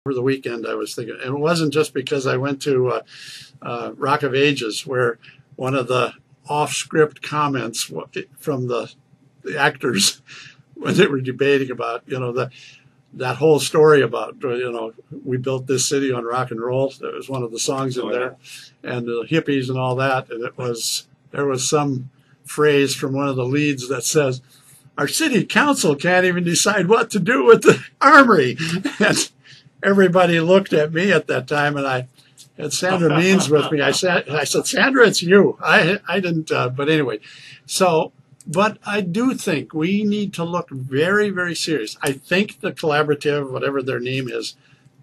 over the weekend, I was thinking, and it wasn't just because I went to Rock of Ages, where one of the off-script comments from the actors when they were debating about, that whole story about, we built this city on rock and roll. There was one of the songs in there, and the hippies and all that. And there was some phrase from one of the leads that says, "Our city council can't even decide what to do with the Armory." And everybody looked at me at that time, and I had Sandra Means with me. I said, "Sandra, it's you." I didn't, but anyway. But I do think we need to look very, very serious. I think the collaborative, whatever their name is,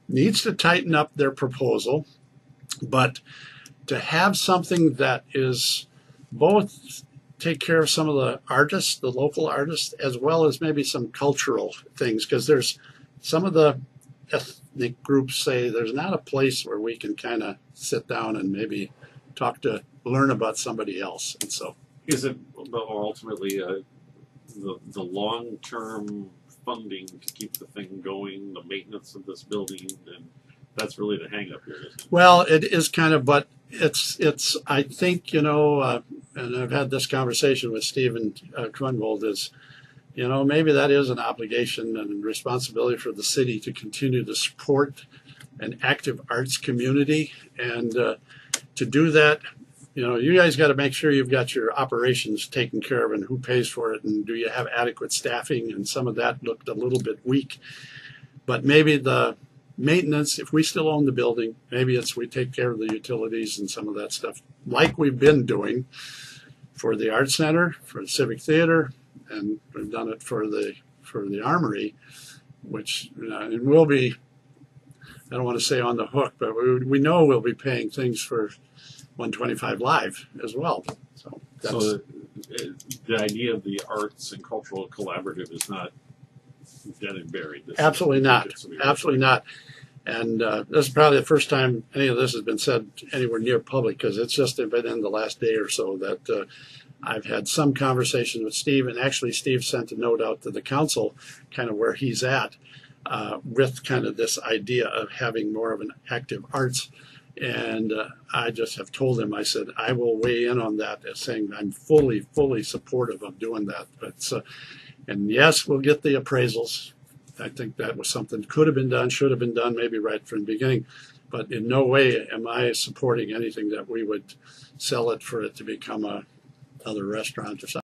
needs to tighten up their proposal, but to have something that is both take care of some of the artists, the local artists, as well as maybe some cultural things, because there's some of the ethnic groups say there's not a place where we can kind of sit down and maybe learn about somebody else. And so, is it ultimately the long-term funding to keep the thing going, the maintenance of this building, and that's really the hang-up here, isn't it? Well, it is kind of, but it's I think, and I've had this conversation with Stephen Grunwald, is, maybe that is an obligation and responsibility for the city to continue to support an active arts community. And to do that, you guys got to make sure you've got your operations taken care of and who pays for it, and do you have adequate staffing, and some of that looked a little bit weak. But maybe the maintenance, if we still own the building, maybe we take care of the utilities and some of that stuff, like we've been doing for the Art Center, for the Civic Theater, and we've done it for the Armory, which it will be, I don't want to say on the hook, but we know we'll be paying things for 125 Live as well. So the idea of the arts and cultural collaborative is not dead and buried. Absolutely not. Absolutely not. And this is probably the first time any of this has been said anywhere near public, because it's just been in the last day or so that I've had some conversation with Steve, and actually Steve sent a note out to the council kind of where he's at with kind of this idea of having more of an active arts. And I just have told him, I said, I will weigh in on that, as saying I'm fully, fully supportive of doing that. But and yes, we'll get the appraisals. I think that was something could have been done, should have been done, maybe right from the beginning. But in no way am I supporting anything that we would sell it for it to become another restaurant or something.